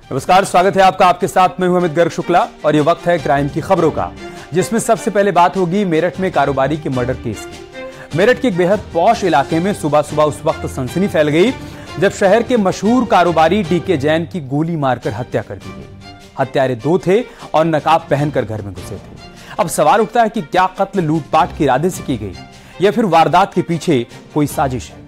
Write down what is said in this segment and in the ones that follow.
नमस्कार, स्वागत है आपका। आपके साथ मैं हूं अमित गर्ग शुक्ला और ये वक्त है क्राइम की खबरों का, जिसमें सबसे पहले बात होगी मेरठ में कारोबारी के मर्डर केस की। मेरठ के एक बेहद पॉश इलाके में सुबह सुबह उस वक्त सनसनी फैल गई जब शहर के मशहूर कारोबारी डीके जैन की गोली मारकर हत्या कर दी गई। हत्यारे दो थे और नकाब पहनकर घर में घुसे थे। अब सवाल उठता है कि क्या कत्ल लूटपाट के इरादे से की गई या फिर वारदात के पीछे कोई साजिश है।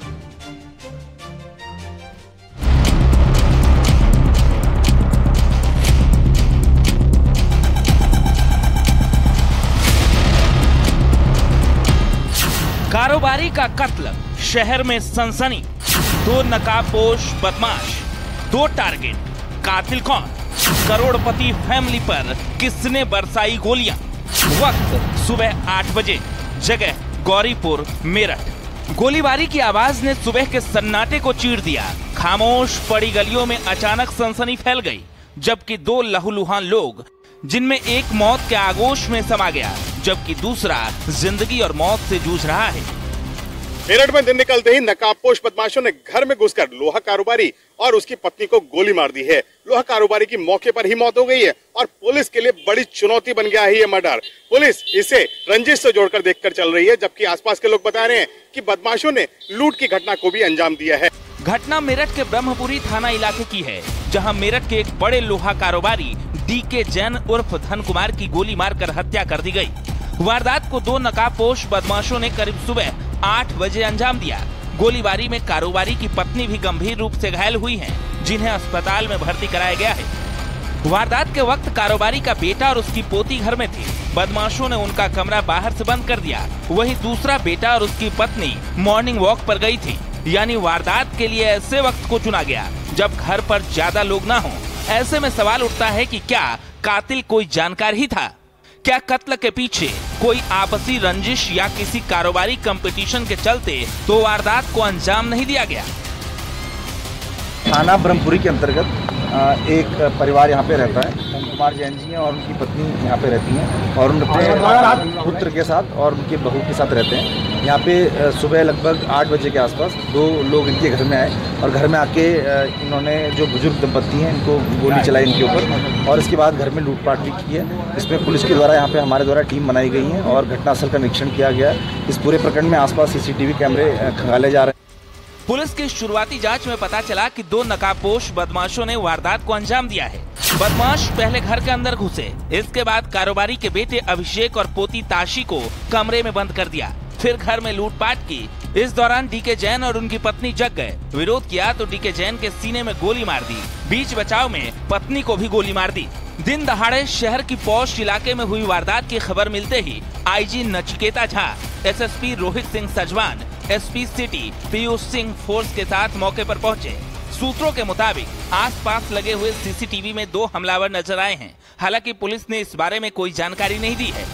कारोबारी का कत्ल, शहर में सनसनी। दो नकाबपोश बदमाश, दो टारगेट। कातिल कौन? करोड़पति फैमिली पर किसने बरसाई गोलियां? वक्त सुबह 8 बजे, जगह गौरीपुर, मेरठ। गोलीबारी की आवाज ने सुबह के सन्नाटे को चीर दिया। खामोश पड़ी गलियों में अचानक सनसनी फैल गई, जबकि दो लहूलुहान लोग, जिनमें एक मौत के आगोश में समा गया जबकि दूसरा जिंदगी और मौत से जूझ रहा है। मेरठ में दिन निकलते ही नकाबपोश बदमाशों ने घर में घुसकर लोहा कारोबारी और उसकी पत्नी को गोली मार दी है। लोहा कारोबारी की मौके पर ही मौत हो गई है और पुलिस के लिए बड़ी चुनौती बन गया है ये मर्डर। पुलिस इसे रंजिश से जोड़कर देखकर चल रही है, जबकि आसपास के लोग बता रहे हैं कि बदमाशों ने लूट की घटना को भी अंजाम दिया है। घटना मेरठ के ब्रह्मपुरी थाना इलाके की है, जहां मेरठ के एक बड़े लोहा कारोबारी डीके जैन उर्फ धन कुमार की गोली मारकर हत्या कर दी गई। वारदात को दो नकाबपोश बदमाशों ने करीब सुबह 8 बजे अंजाम दिया। गोलीबारी में कारोबारी की पत्नी भी गंभीर रूप से घायल हुई हैं, जिन्हें अस्पताल में भर्ती कराया गया है। वारदात के वक्त कारोबारी का बेटा और उसकी पोती घर में थे। बदमाशों ने उनका कमरा बाहर से बंद कर दिया। वहीं दूसरा बेटा और उसकी पत्नी मॉर्निंग वॉक पर गई थी। यानी वारदात के लिए ऐसे वक्त को चुना गया जब घर पर ज्यादा लोग ना हो। ऐसे में सवाल उठता है कि क्या कातिल कोई जानकार ही था? क्या कत्ल के पीछे कोई आपसी रंजिश या किसी कारोबारी कंपटीशन के चलते तो वारदात को अंजाम नहीं दिया गया? थाना ब्रह्मपुरी के अंतर्गत एक परिवार यहाँ पे रहता है। धन कुमार जैन जी हैं और उनकी पत्नी यहाँ पे रहती हैं और उनके पुत्र के साथ और उनके बहू के साथ रहते हैं। यहाँ पे सुबह लगभग 8 बजे के आसपास दो लोग इनके घर में आए और घर में आके इन्होंने जो बुजुर्ग दंपत्ति हैं इनको गोली चलाई इनके ऊपर और इसके बाद घर में लूटपाट भी की है। इसमें पुलिस के द्वारा यहाँ पे हमारे द्वारा टीम बनाई गई है और घटनास्थल का निरीक्षण किया गया है। इस पूरे प्रकरण में आसपास सीसीटीवी कैमरे खंगाले जा रहे हैं। पुलिस की शुरुआती जांच में पता चला कि दो नकाबपोश बदमाशों ने वारदात को अंजाम दिया है। बदमाश पहले घर के अंदर घुसे, इसके बाद कारोबारी के बेटे अभिषेक और पोती ताशी को कमरे में बंद कर दिया, फिर घर में लूटपाट की। इस दौरान डीके जैन और उनकी पत्नी जग गए। विरोध किया तो डीके जैन के सीने में गोली मार दी। बीच बचाव में पत्नी को भी गोली मार दी। दिन दहाड़े शहर की पॉश इलाके में हुई वारदात की खबर मिलते ही IG Nachiketa Jha, SSP Rohit Singh Sajwan, SP city Piyush Singh force के साथ मौके पर पहुंचे। सूत्रों के मुताबिक आसपास लगे हुए सीसीटीवी में दो हमलावर नजर आए हैं। हालांकि पुलिस ने इस बारे में कोई जानकारी नहीं दी है।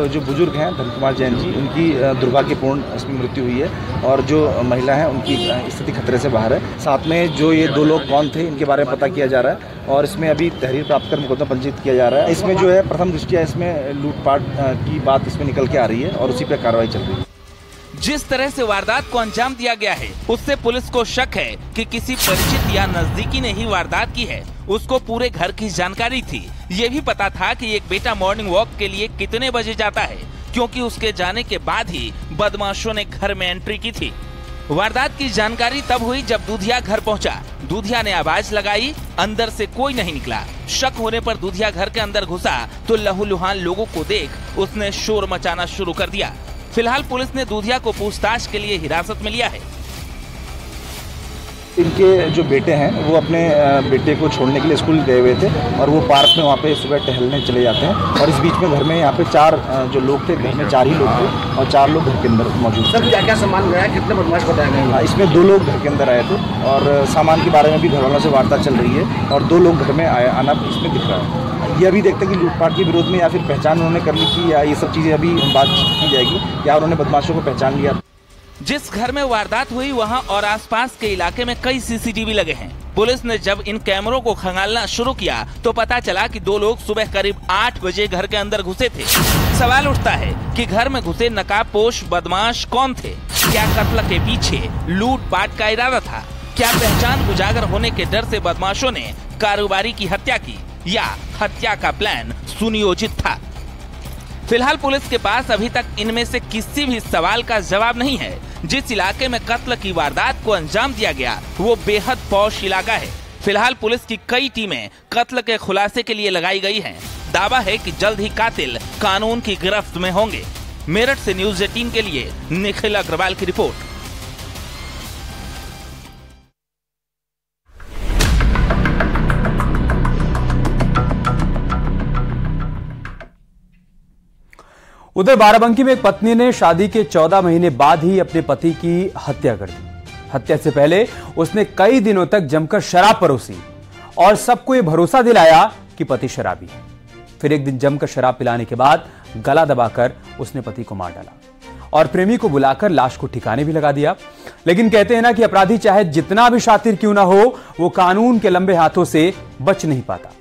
जो बुजुर्ग हैं धन कुमार जैन जी, उनकी दुर्भाग्यपूर्ण इसमें मृत्यु हुई है और जो महिला है उनकी स्थिति खतरे से बाहर है। साथ में जो ये दो लोग कौन थे इनके बारे में पता किया जा रहा है और इसमें अभी तहरीर प्राप्त कर मुकदमा पंजीकृत किया जा रहा है। इसमें जो है प्रथम दृष्टया इसमें लूटपाट की बात इसमें निकल के आ रही है और उसी पर कार्रवाई चल रही है। जिस तरह से वारदात को अंजाम दिया गया है, उससे पुलिस को शक है कि किसी परिचित या नजदीकी ने ही वारदात की है। उसको पूरे घर की जानकारी थी। ये भी पता था कि एक बेटा मॉर्निंग वॉक के लिए कितने बजे जाता है, क्योंकि उसके जाने के बाद ही बदमाशों ने घर में एंट्री की थी। वारदात की जानकारी तब हुई जब दूधिया घर पहुंचा। दूधिया ने आवाज लगाई, अंदर से कोई नहीं निकला। शक होने पर दूधिया घर के अंदर घुसा तो लहूलुहान लोगों को देख उसने शोर मचाना शुरू कर दिया। फिलहाल पुलिस ने दूधिया को पूछताछ के लिए हिरासत में लिया है। इनके जो बेटे हैं वो अपने बेटे को छोड़ने के लिए स्कूल गए हुए थे और वो पार्क में वहाँ पे सुबह टहलने चले जाते हैं और इस बीच में घर में यहाँ पे 4 जो लोग थे, घर में 4 ही लोग थे और 4 लोग घर के अंदर मौजूद थे। सर क्या क्या सामान गया, कितने बदमाश बताए गए? इसमें 2 लोग घर के अंदर आए थे और सामान के बारे में भी घर वालों से वार्ता चल रही है और 2 लोग घर में आना इसमें दिख रहा है। ये अभी देखते हैं कि लूटपाट के विरोध में या फिर पहचान उन्होंने कर ली थी या ये सब चीज़ें अभी बातचीत की जाएगी या उन्होंने बदमाशों को पहचान लिया। जिस घर में वारदात हुई वहां और आसपास के इलाके में कई सीसीटीवी लगे हैं। पुलिस ने जब इन कैमरों को खंगालना शुरू किया तो पता चला कि 2 लोग सुबह करीब 8 बजे घर के अंदर घुसे थे। सवाल उठता है कि घर में घुसे नकाबपोश बदमाश कौन थे? क्या कत्ल के पीछे लूटपाट का इरादा था? क्या पहचान उजागर होने के डर से बदमाशों ने कारोबारी की हत्या की या हत्या का प्लान सुनियोजित था? फिलहाल पुलिस के पास अभी तक इनमें से किसी भी सवाल का जवाब नहीं है। जिस इलाके में कत्ल की वारदात को अंजाम दिया गया वो बेहद पॉश इलाका है। फिलहाल पुलिस की कई टीमें कत्ल के खुलासे के लिए लगाई गई हैं। दावा है कि जल्द ही कातिल कानून की गिरफ्त में होंगे। मेरठ से न्यूज़ 18 के लिए निखिल अग्रवाल की रिपोर्ट। उधर बाराबंकी में एक पत्नी ने शादी के 14 महीने बाद ही अपने पति की हत्या कर दी। हत्या से पहले उसने कई दिनों तक जमकर शराब परोसी और सबको यह भरोसा दिलाया कि पति शराबी है। फिर एक दिन जमकर शराब पिलाने के बाद गला दबाकर उसने पति को मार डाला और प्रेमी को बुलाकर लाश को ठिकाने भी लगा दिया। लेकिन कहते हैं ना कि अपराधी चाहे जितना भी शातिर क्यों ना हो, वो कानून के लंबे हाथों से बच नहीं पाता।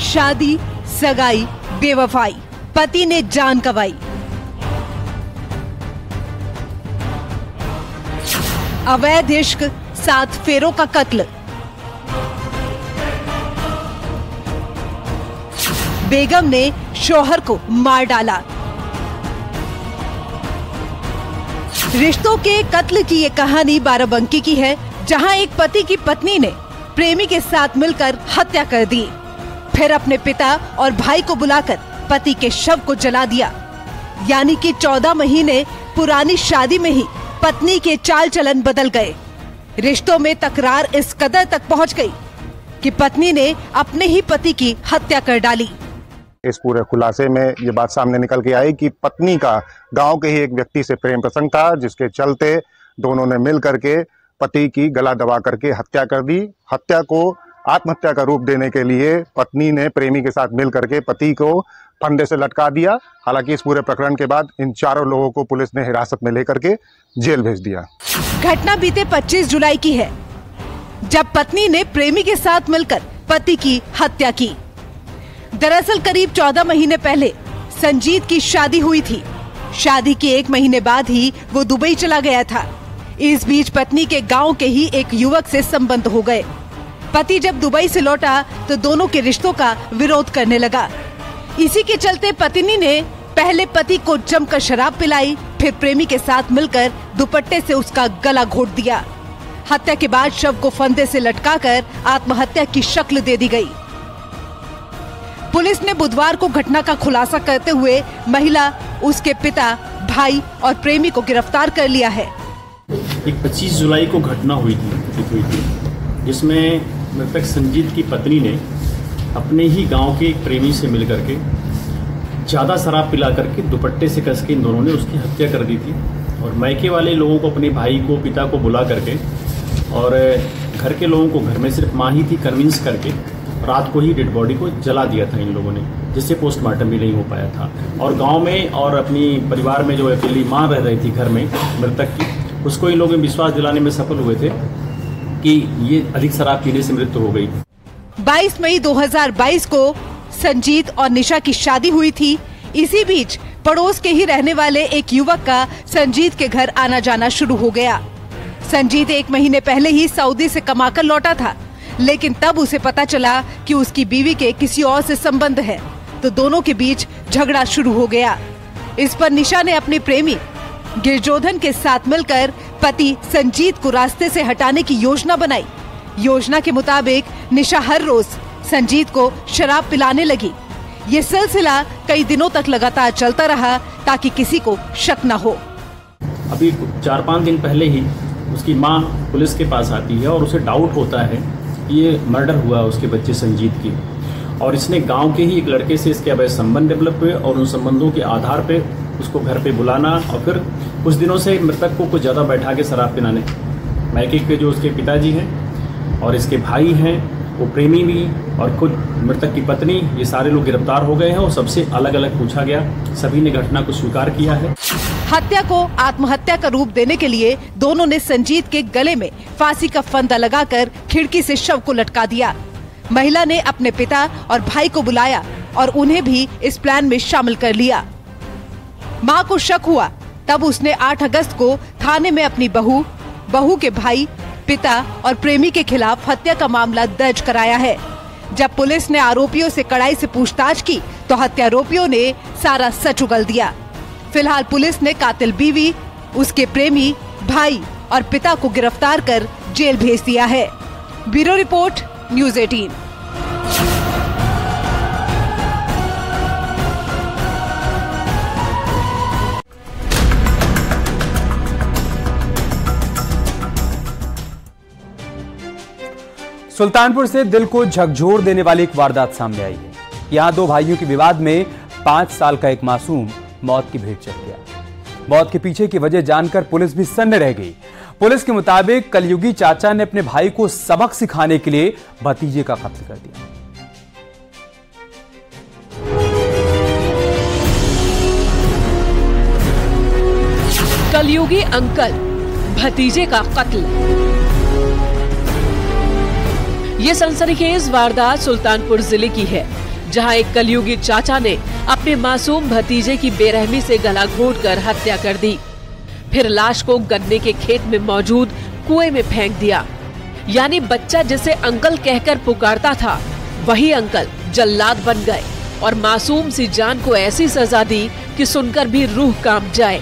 शादी, सगाई, बेवफाई, पति ने जान गंवाई। अवैध इश्क, 7 फेरों का कत्ल। बेगम ने शौहर को मार डाला। रिश्तों के कत्ल की ये कहानी बाराबंकी की है, जहां एक पति की पत्नी ने प्रेमी के साथ मिलकर हत्या कर दी। फिर अपने पिता और भाई को बुलाकर पति के शव को जला दिया। यानी कि 14 महीने पुरानी शादी में ही पत्नी के चाल चलन बदल गए। रिश्तों में तकरार इस कदर तक पहुंच गई कि पत्नी ने अपने ही पति की हत्या कर डाली। इस पूरे खुलासे में ये बात सामने निकल के आई कि पत्नी का गांव के ही एक व्यक्ति से प्रेम प्रसंग था, जिसके चलते दोनों ने मिल करके पति की गला दबा करके हत्या कर दी। हत्या को आत्महत्या का रूप देने के लिए पत्नी ने प्रेमी के साथ मिल करके पति को फंदे से लटका दिया। हालांकि इस पूरे प्रकरण के बाद इन चारों लोगों को पुलिस ने हिरासत में लेकर के जेल भेज दिया। घटना बीते 25 जुलाई की है, जब पत्नी ने प्रेमी के साथ मिलकर पति की हत्या की। दरअसल करीब 14 महीने पहले संजीत की शादी हुई थी। शादी के 1 महीने बाद ही वो दुबई चला गया था। इस बीच पत्नी के गांव के ही एक युवक से संबंध हो गए। पति जब दुबई से लौटा तो दोनों के रिश्तों का विरोध करने लगा। इसी के चलते पत्नी ने पहले पति को जमकर शराब पिलाई, फिर प्रेमी के साथ मिलकर दुपट्टे से उसका गला घोट दिया। हत्या के बाद शव को फंदे से लटकाकर आत्महत्या की शक्ल दे दी गई। पुलिस ने बुधवार को घटना का खुलासा करते हुए महिला, उसके पिता, भाई और प्रेमी को गिरफ्तार कर लिया है। एक 25 जुलाई को घटना हुई थी जिसमें मृतक संजीत की पत्नी ने अपने ही गांव के एक प्रेमी से मिल करके ज़्यादा शराब पिला करके दुपट्टे से कस के इन दोनों ने उसकी हत्या कर दी थी। और मायके वाले लोगों को, अपने भाई को, पिता को बुला करके और घर के लोगों को, घर में सिर्फ माँ ही थी, कन्विंस करके रात को ही डेड बॉडी को जला दिया था इन लोगों ने, जिससे पोस्टमार्टम भी नहीं हो पाया था। और गाँव में और अपनी परिवार में जो अकेली माँ रह रही थी घर में मृतक की, उसको इन लोगों ने विश्वास दिलाने में सफल हुए थे कि ये अधिक शराब पीने से मृत्यु हो गई। 22 मई 2022 को संजीत और निशा की शादी हुई थी। इसी बीच पड़ोस के ही रहने वाले एक युवक का संजीत के घर आना जाना शुरू हो गया। संजीत 1 महीने पहले ही सऊदी से कमाकर लौटा था, लेकिन तब उसे पता चला कि उसकी बीवी के किसी और से संबंध है, तो दोनों के बीच झगड़ा शुरू हो गया। इस पर निशा ने अपने प्रेमी गिरजोधन के साथ मिलकर पति संजीत को रास्ते से हटाने की योजना बनाई। योजना के मुताबिक निशा हर रोज संजीत को शराब पिलाने लगी। ये सिलसिला कई दिनों तक लगातार चलता रहा ताकि किसी को शक न हो। अभी 4-5 दिन पहले ही उसकी माँ पुलिस के पास आती है और उसे डाउट होता है कि ये मर्डर हुआ उसके बच्चे संजीत की, और इसने गांव के ही एक लड़के से इसके अवैध संबंध डेवलप हुए और उन संबंधों के आधार पे उसको घर पे बुलाना और फिर कुछ दिनों से मृतक को कुछ ज़्यादा बैठा के शराब पिलाने। मायके के जो उसके पिताजी हैं और इसके भाई हैं, वो प्रेमी भी और खुद मृतक की पत्नी, ये सारे लोग गिरफ्तार हो गए हैं और सबसे अलग अलग पूछा गया। सभी ने घटना को स्वीकार किया है। हत्या को आत्महत्या का रूप देने के लिए दोनों ने संजीत के गले में फांसी का फंदा लगाकर खिड़की से शव को लटका दिया। महिला ने अपने पिता और भाई को बुलाया और उन्हें भी इस प्लान में शामिल कर लिया। मां को शक हुआ, तब उसने 8 अगस्त को थाने में अपनी बहू के भाई, पिता और प्रेमी के खिलाफ हत्या का मामला दर्ज कराया है। जब पुलिस ने आरोपियों से कड़ाई से पूछताछ की तो हत्यारोपियों ने सारा सच उगल दिया। फिलहाल पुलिस ने कातिल बीवी, उसके प्रेमी, भाई और पिता को गिरफ्तार कर जेल भेज दिया है। Bureau report, news 18। सुल्तानपुर से दिल को झकझोर देने वाली एक वारदात सामने आई है। यहां 2 भाइयों के विवाद में 5 साल का एक मासूम मौत की भेंट चढ़ गया। मौत के पीछे की वजह जानकर पुलिस भी सन्न रह गई। पुलिस के मुताबिक कलयुगी चाचा ने अपने भाई को सबक सिखाने के लिए भतीजे का कत्ल कर दिया। कलयुगी अंकल, भतीजे का कत्ल। ये सनसनीखेज वारदात सुल्तानपुर जिले की है, जहां एक कलयुगी चाचा ने अपने मासूम भतीजे की बेरहमी से गला घोंटकर हत्या कर दी, फिर लाश को गन्ने के खेत में मौजूद कुएं में फेंक दिया। यानी बच्चा जिसे अंकल कहकर पुकारता था, वही अंकल जल्लाद बन गए और मासूम सी जान को ऐसी सजा दी कि सुनकर भी रूह कांप जाए।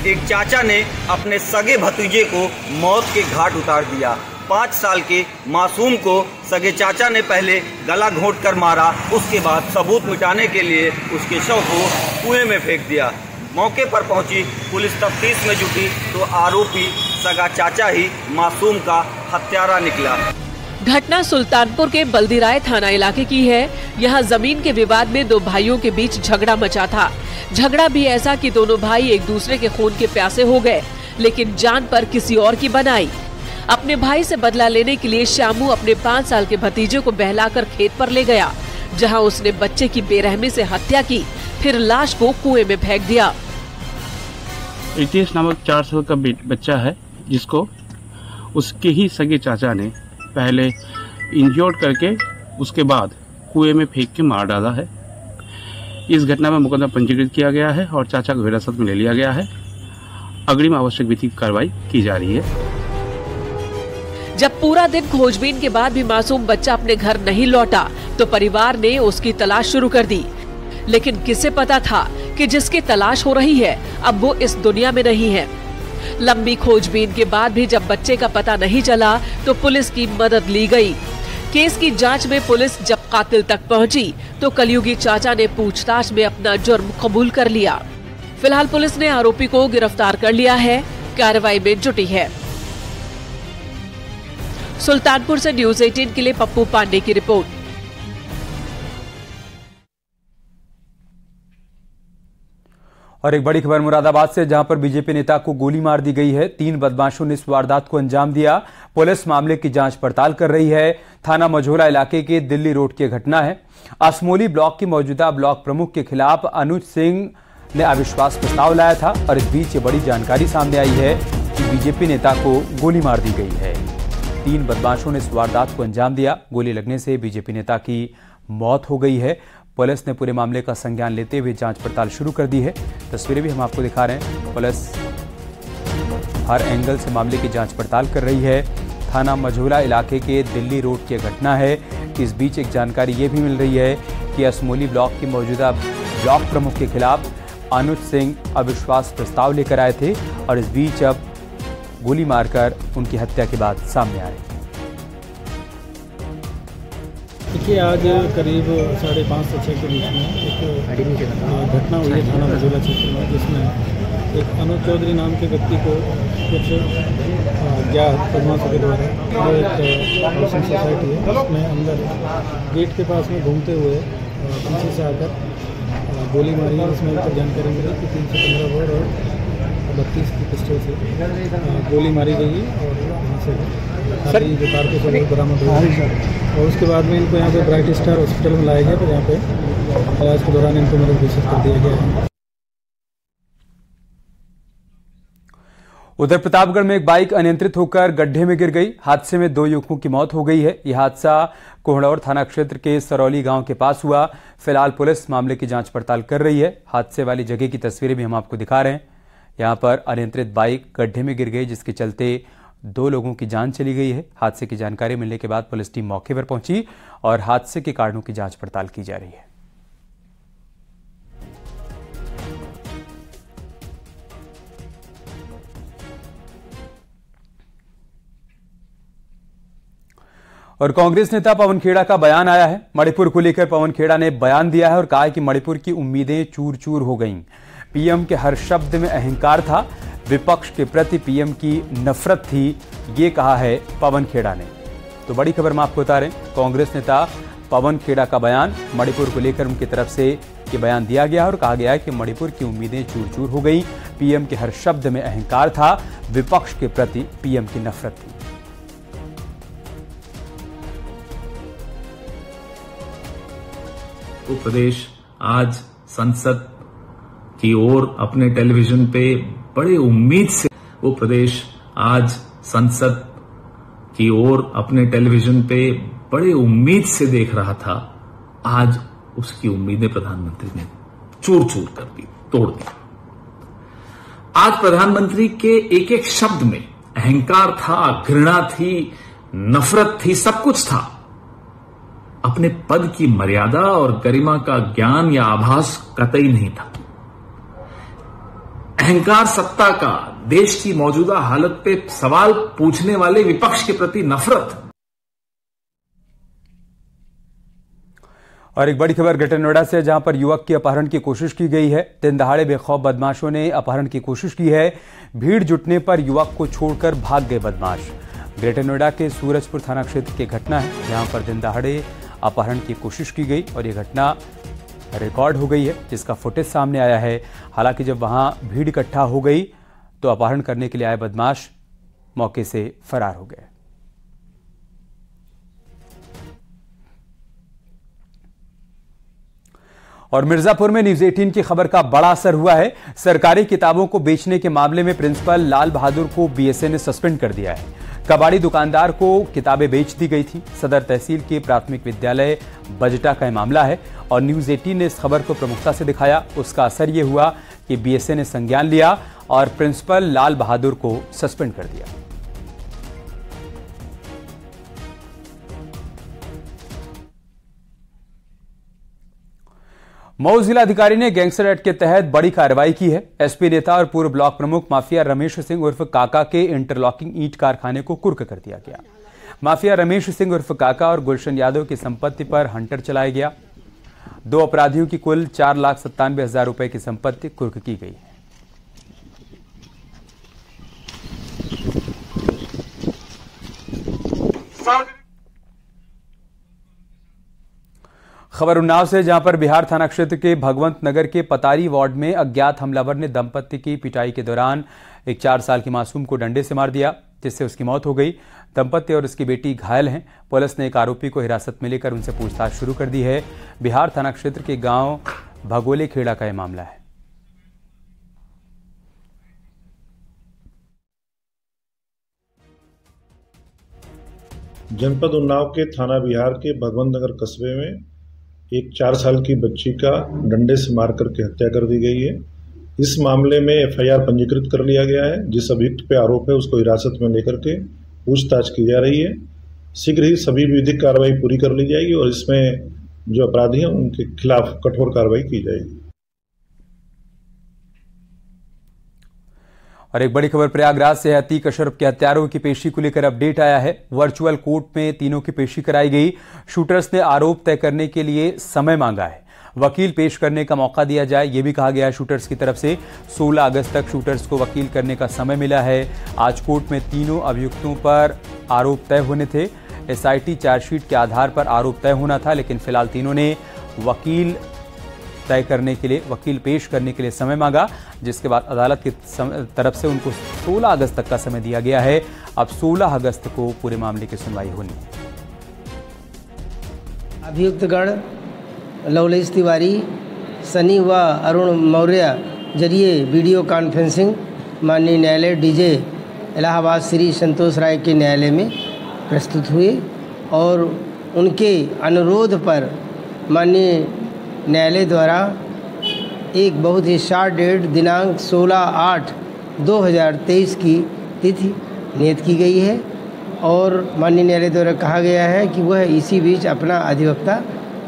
एक चाचा ने अपने सगे भतीजे को मौत के घाट उतार दिया। 5 साल के मासूम को सगे चाचा ने पहले गला घोंटकर मारा, उसके बाद सबूत मिटाने के लिए उसके शव को कुएं में फेंक दिया। मौके पर पहुंची पुलिस तफ्तीश में जुटी तो आरोपी सगा चाचा ही मासूम का हत्यारा निकला। घटना सुल्तानपुर के बल्दीराय थाना इलाके की है। यहाँ जमीन के विवाद में 2 भाइयों के बीच झगड़ा मचा था। झगड़ा भी ऐसा कि दोनों भाई एक दूसरे के खून के प्यासे हो गए, लेकिन जान पर किसी और की बनाई। अपने भाई से बदला लेने के लिए श्यामू अपने 5 साल के भतीजे को बहलाकर खेत पर ले गया, जहां उसने बच्चे की बेरहमी से हत्या की, फिर लाश को कुएं में फेंक दिया। रितेश नामक 4 साल का बच्चा है, जिसको उसके ही सगे चाचा ने पहले इंजोर्ड करके उसके बाद कुएं में फेंक के मार डाला है। इस घटना में मुकदमा पंजीकृत किया गया है और चाचा को हिरासत में ले लिया गया है। अग्रिम आवश्यक विधिक कार्रवाई की जा रही है। जब पूरा दिन खोजबीन के बाद भी मासूम बच्चा अपने घर नहीं लौटा तो परिवार ने उसकी तलाश शुरू कर दी। लेकिन किसे पता था कि जिसकी तलाश हो रही है अब वो इस दुनिया में नहीं है। लंबी खोजबीन के बाद भी जब बच्चे का पता नहीं चला तो पुलिस की मदद ली गई। केस की जांच में पुलिस जब कातिल तक पहुंची तो कलयुगी चाचा ने पूछताछ में अपना जुर्म कबूल कर लिया। फिलहाल पुलिस ने आरोपी को गिरफ्तार कर लिया है, कार्रवाई में जुटी है। सुल्तानपुर से न्यूज़ 18 के लिए पप्पू पांडे की रिपोर्ट। और एक बड़ी खबर मुरादाबाद से, जहां पर बीजेपी नेता को गोली मार दी गई है। 3 बदमाशों ने इस वारदात को अंजाम दिया। पुलिस मामले की जांच पड़ताल कर रही है। थाना मझोला इलाके के दिल्ली रोड की घटना है। असमोली ब्लॉक के मौजूदा ब्लॉक प्रमुख के खिलाफ अनुज सिंह ने अविश्वास प्रस्ताव लाया था और इस बीच ये बड़ी जानकारी सामने आई है कि बीजेपी नेता को गोली मार दी गई है। 3 बदमाशों ने इस वारदात को अंजाम दिया। गोली लगने से बीजेपी नेता की मौत हो गई है। पुलिस ने पूरे मामले का संज्ञान लेते हुए जांच पड़ताल शुरू कर दी है। तस्वीरें भी हम आपको दिखा रहे हैं। पुलिस हर एंगल से मामले की जांच पड़ताल कर रही है। थाना मझोला इलाके के दिल्ली रोड की घटना है। इस बीच एक जानकारी ये भी मिल रही है कि असमोली ब्लॉक के मौजूदा ब्लॉक प्रमुख के खिलाफ अनुज सिंह अविश्वास प्रस्ताव लेकर आए थे और इस बीच अब गोली मारकर उनकी हत्या की बात सामने आई। देखिए, आज करीब 5:30 से 6 के बीच में एक घटना हुई है थाना मझोला क्षेत्र में, जिसमें एक अनुज चौधरी नाम के व्यक्ति को कुछ ज्ञात बदमाशों के द्वारा, जो एक हाउसिंग सोसाइटी है उसमें अंदर गेट के पास में घूमते हुए पीछे से आकर गोली मारी है। इसमें तो जानकारी मिली कि 315 बोर और 32 की पिस्टल से गोली मारी गई और वहाँ से जो कारतूस है बरामद हुआ और उसके बाद में इनको यहाँ पे ब्राइट स्टार हॉस्पिटल में लाया गया। तो यहाँ पे इलाज के दौरान इनको मृत घोषित कर दिया गया है। उधर प्रतापगढ़ में एक बाइक अनियंत्रित होकर गड्ढे में गिर गई। हादसे में 2 युवकों की मौत हो गई है। यह हादसा कोहड़ौर थाना क्षेत्र के सरौली गांव के पास हुआ। फिलहाल पुलिस मामले की जांच पड़ताल कर रही है। हादसे वाली जगह की तस्वीरें भी हम आपको दिखा रहे हैं। यहां पर अनियंत्रित बाइक गड्ढे में गिर गई, जिसके चलते 2 लोगों की जान चली गई है। हादसे की जानकारी मिलने के बाद पुलिस टीम मौके पर पहुंची और हादसे के कारणों की जांच पड़ताल की जा रही है। और कांग्रेस नेता पवन खेड़ा का बयान आया है। मणिपुर को लेकर पवन खेड़ा ने बयान दिया है और कहा है कि मणिपुर की उम्मीदें चूर चूर हो गईं। पीएम के हर शब्द में अहंकार था, विपक्ष के प्रति पीएम की नफरत थी, ये कहा है पवन खेड़ा ने। तो बड़ी खबर में आपको बता रहे हैं, कांग्रेस नेता पवन खेड़ा का बयान, मणिपुर को लेकर उनकी तरफ से ये बयान दिया गया और कहा गया है कि मणिपुर की उम्मीदें चूर चूर हो गई। पीएम के हर शब्द में अहंकार था, विपक्ष के प्रति पीएम की नफरत थी। उत्तर प्रदेश आज संसद की ओर अपने टेलीविजन पे बड़े उम्मीद से वो प्रदेश आज संसद की ओर अपने टेलीविजन पे बड़े उम्मीद से देख रहा था। आज उसकी उम्मीदें प्रधानमंत्री ने चूर चूर कर दी, तोड़ दी। आज प्रधानमंत्री के एक एक शब्द में अहंकार था, घृणा थी, नफरत थी, सब कुछ था। अपने पद की मर्यादा और गरिमा का ज्ञान या आभास कतई नहीं था। अहंकार सत्ता का, देश की मौजूदा हालत पे सवाल पूछने वाले विपक्ष के प्रति नफरत। और एक बड़ी खबर ग्रेटर नोएडा से, जहां पर युवक की अपहरण की कोशिश की गई है। दिन दहाड़े बेखौफ बदमाशों ने अपहरण की कोशिश की है। भीड़ जुटने पर युवक को छोड़कर भाग गए बदमाश। ग्रेटर नोएडा के सूरजपुर थाना क्षेत्र की घटना है, जहां पर दिन दहाड़े अपहरण की कोशिश की गई और ये घटना रिकॉर्ड हो गई है, जिसका फुटेज सामने आया है। हालांकि जब वहां भीड़ इकट्ठा हो गई तो अपहरण करने के लिए आए बदमाश मौके से फरार हो गए। और मिर्जापुर में न्यूज 18 की खबर का बड़ा असर हुआ है। सरकारी किताबों को बेचने के मामले में प्रिंसिपल लाल बहादुर को बीएसए ने सस्पेंड कर दिया है। कबाड़ी दुकानदार को किताबें बेच दी गई थी। सदर तहसील के प्राथमिक विद्यालय बजटा का यह मामला है और न्यूज 18 ने इस खबर को प्रमुखता से दिखाया। उसका असर यह हुआ कि बीएसए ने संज्ञान लिया और प्रिंसिपल लाल बहादुर को सस्पेंड कर दिया। मऊ जिलाधिकारी ने गैंगस्टर एक्ट के तहत बड़ी कार्रवाई की है। एसपी नेता और पूर्व ब्लॉक प्रमुख माफिया रमेश सिंह उर्फ काका के इंटरलॉकिंग ईंट कारखाने को कुर्क कर दिया गया। माफिया रमेश सिंह उर्फ काका और गुलशन यादव की संपत्ति पर हंटर चलाया गया। 2 अपराधियों की कुल 4,97,000 रुपए की संपत्ति कुर्क की गई है। खबर उन्नाव से, जहां पर बिहार थाना क्षेत्र के भगवंत नगर के पतारी वार्ड में अज्ञात हमलावर ने दंपत्ति की पिटाई के दौरान एक 4 साल की मासूम को डंडे से मार दिया, जिससे उसकी मौत हो गई। दंपत्ति और उसकी बेटी घायल हैं। पुलिस ने एक आरोपी को हिरासत में लेकर उनसे पूछताछ शुरू कर दी है। बिहार थाना क्षेत्र के गांव भगोले खेड़ा का यह मामला है। जनपद उन्नाव के थाना बिहार के भगवंत नगर कस्बे में एक 4 साल की बच्ची का डंडे से मार करके हत्या कर दी गई है। इस मामले में एफआईआर पंजीकृत कर लिया गया है। जिस अभियुक्त पे आरोप है उसको हिरासत में लेकर के पूछताछ की जा रही है। शीघ्र ही सभी विधिक कार्रवाई पूरी कर ली जाएगी और इसमें जो अपराधी हैं उनके खिलाफ कठोर कार्रवाई की जाएगी। और एक बड़ी खबर प्रयागराज से है। अतीक अशरफ के हत्यारों की पेशी को लेकर अपडेट आया है। वर्चुअल कोर्ट में तीनों की पेशी कराई गई। शूटर्स ने आरोप तय करने के लिए समय मांगा है। वकील पेश करने का मौका दिया जाए, यह भी कहा गया है शूटर्स की तरफ से। 16 अगस्त तक शूटर्स को वकील करने का समय मिला है। आज कोर्ट में तीनों अभियुक्तों पर आरोप तय होने थे। एसआईटी चार्जशीट के आधार पर आरोप तय होना था, लेकिन फिलहाल तीनों ने वकील तय करने के लिए, वकील पेश करने के लिए समय मांगा, जिसके बाद अदालत की तरफ से उनको 16 अगस्त तक का समय दिया गया है। अब 16 अगस्त को पूरे मामले की सुनवाई होनी है। अभियुक्तगण लवलेश तिवारी, सनी व अरुण मौर्य जरिए वीडियो कॉन्फ्रेंसिंग माननीय न्यायालय डीजे इलाहाबाद श्री संतोष राय के न्यायालय में प्रस्तुत हुए और उनके अनुरोध पर माननीय न्यायालय द्वारा एक बहुत ही शॉर्ट डेट दिनांक 16/8/2023 की तिथि नियत की गई है और माननीय न्यायालय द्वारा कहा गया है कि वह इसी बीच अपना अधिवक्ता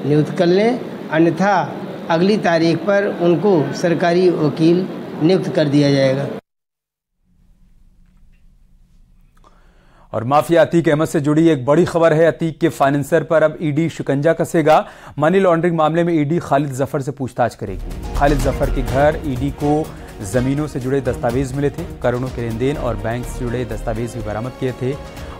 नियुक्त कर लें, अन्यथा अगली तारीख पर उनको सरकारी वकील नियुक्त कर दिया जाएगा। और माफिया अतीक अहमद से जुड़ी एक बड़ी खबर है। अतीक के फाइनेंसर पर अब ईडी शिकंजा कसेगा। मनी लॉन्ड्रिंग मामले में ईडी खालिद जफर से पूछताछ करेगी। खालिद जफर के घर ईडी को जमीनों से जुड़े दस्तावेज मिले थे, करोड़ों के लेन देन और बैंक से जुड़े दस्तावेज भी बरामद किए थे।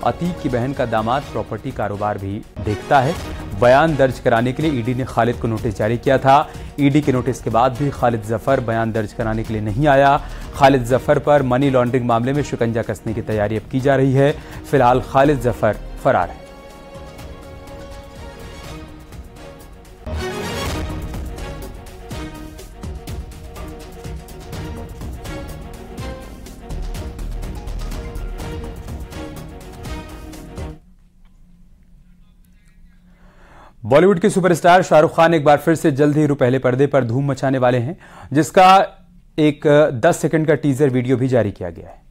अतीक की बहन का दामाद प्रॉपर्टी कारोबार भी देखता है। बयान दर्ज कराने के लिए ईडी ने खालिद को नोटिस जारी किया था। ईडी के नोटिस के बाद भी खालिद जफर बयान दर्ज कराने के लिए नहीं आया। खालिद जफर पर मनी लॉन्ड्रिंग मामले में शिकंजा कसने की तैयारी अब की जा रही है। फिलहाल खालिद जफर फरार है। बॉलीवुड के सुपरस्टार शाहरुख खान एक बार फिर से जल्द ही पहले पर्दे पर धूम मचाने वाले हैं, जिसका एक 10 सेकंड का टीजर वीडियो भी जारी किया गया है।